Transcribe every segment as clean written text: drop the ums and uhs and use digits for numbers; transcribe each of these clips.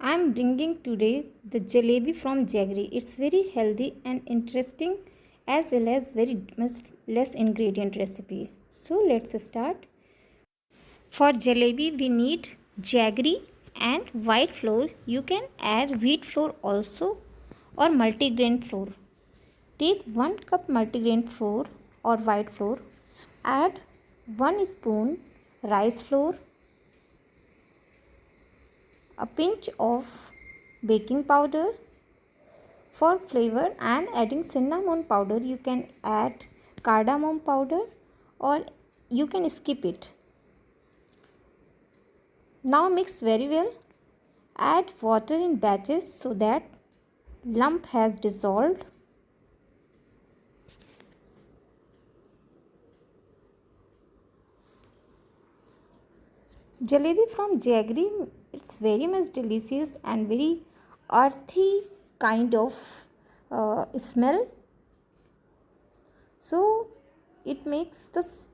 I am bringing today the jalebi from Jaggery. It's very healthy and interesting as well as very much less ingredient recipe. So let's start. For jalebi we need jaggery and white flour. You can add wheat flour also or multigrain flour. Take 1 cup multigrain flour or white flour. Add 1 spoon rice flour, a pinch of baking powder. For flavor I am adding cinnamon powder. You can add cardamom powder or you can skip it. Now mix very well. Add water in batches so that lump has dissolved. Jalebi from Jaggery, it's very much delicious and very earthy kind of smell. So it makes this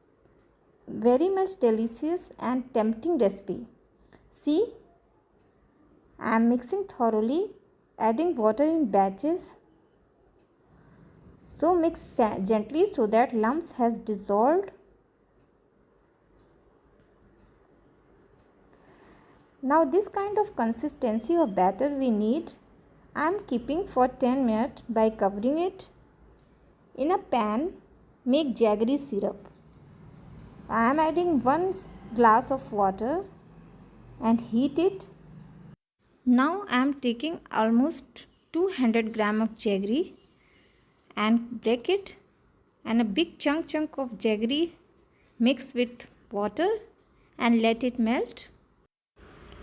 very much delicious and tempting recipe. See, I am mixing thoroughly, adding water in batches. So mix gently so that lumps has dissolved. Now this kind of consistency of batter we need. I am keeping for 10 minutes by covering it. In a pan, make jaggery syrup. I am adding 1 glass of water and heat it. Now I am taking almost 200 gram of jaggery and break it, and a big chunk of jaggery mix with water and let it melt.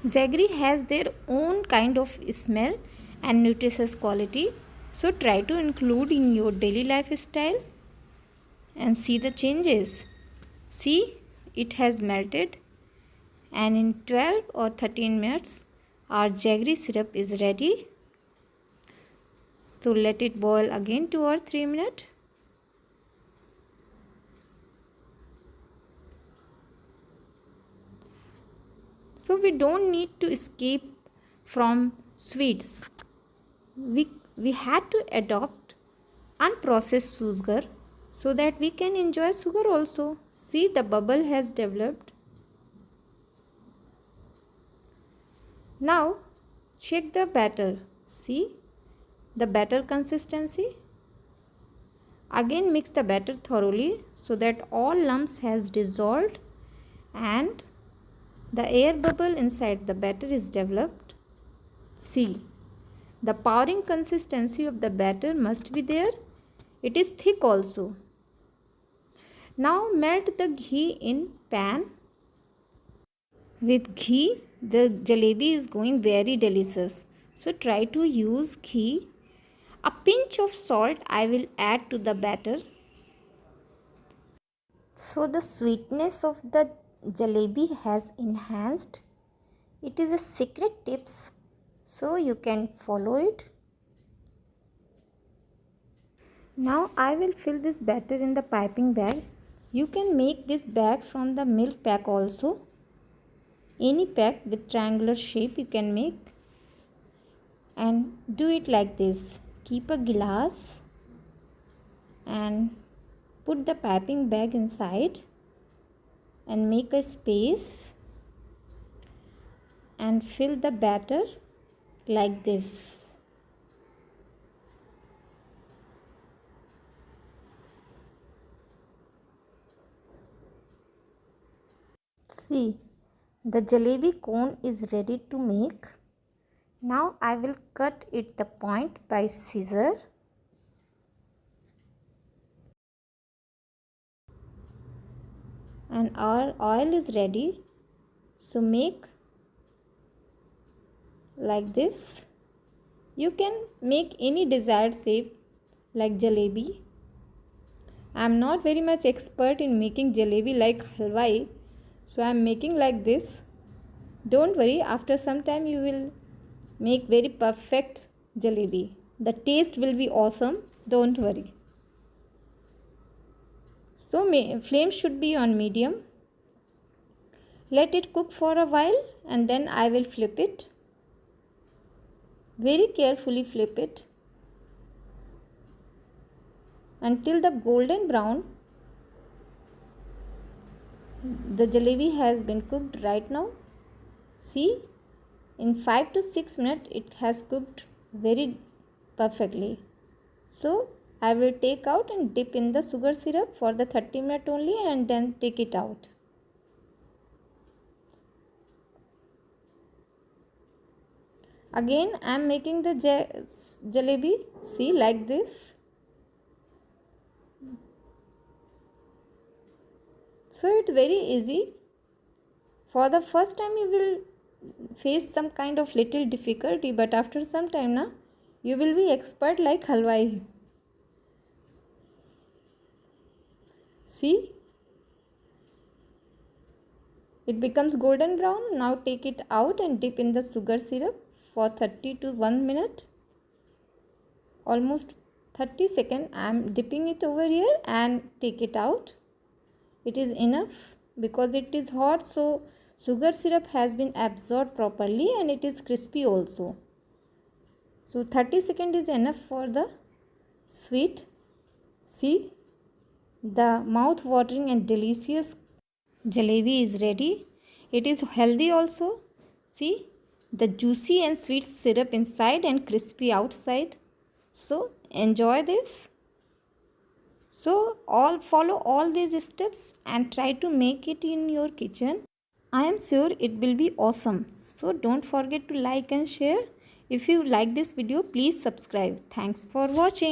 Jaggery has their own kind of smell and nutritious quality, so try to include in your daily lifestyle and see the changes. See, it has melted, and in 12 or 13 minutes our jaggery syrup is ready. So let it boil again 2 or 3 minutes. So we don't need to escape from sweets. We had to adopt unprocessed sugar so that we can enjoy sugar also. See, the bubble has developed. Now check the batter. See the batter consistency. Again mix the batter thoroughly so that all lumps has dissolved and the air bubble inside the batter is developed. See, the powdering consistency of the batter must be there. It is thick also. Now melt the ghee in pan. With ghee, the jalebi is going very delicious. So try to use ghee. A pinch of salt I will add to the batter. So the sweetness of the jalebi has enhanced. It is a secret tips, so you can follow it. Now I will fill this batter in the piping bag. You can make this bag from the milk pack also. Any pack with triangular shape you can make, and do it like this. Keep a glass and put the piping bag inside and make a space and fill the batter like this. See, the jalebi cone is ready to make. Now I will cut it the point by scissor. And our oil is ready. So make like this. You can make any desired shape like jalebi. I am not very much expert in making jalebi like halwai, so I am making like this. Don't worry, after some time you will make very perfect jalebi. The taste will be awesome. Don't worry. So flame should be on medium. Let it cook for a while and then I will flip it. Very carefully flip it until the golden brown. The jalebi has been cooked right now. See, in 5 to 6 minutes it has cooked very perfectly. So I will take out and dip in the sugar syrup for the 30 minutes only and then take it out. Again I am making the jalebi, see, like this. So it's very easy. For the first time you will face some kind of little difficulty, but after some time na, you will be expert like halwai. See, it becomes golden brown. Now take it out and dip in the sugar syrup for 30 to 1 minute. Almost 30 seconds I am dipping it over here and take it out. It is enough because it is hot, so sugar syrup has been absorbed properly and it is crispy also. So 30 seconds is enough for the sweet. See, the mouth watering and delicious jalebi is ready. It is healthy also. See, the juicy and sweet syrup inside and crispy outside. So enjoy this. So follow all these steps and try to make it in your kitchen. I am sure it will be awesome. So don't forget to like and share. If you like this video, please subscribe. Thanks for watching.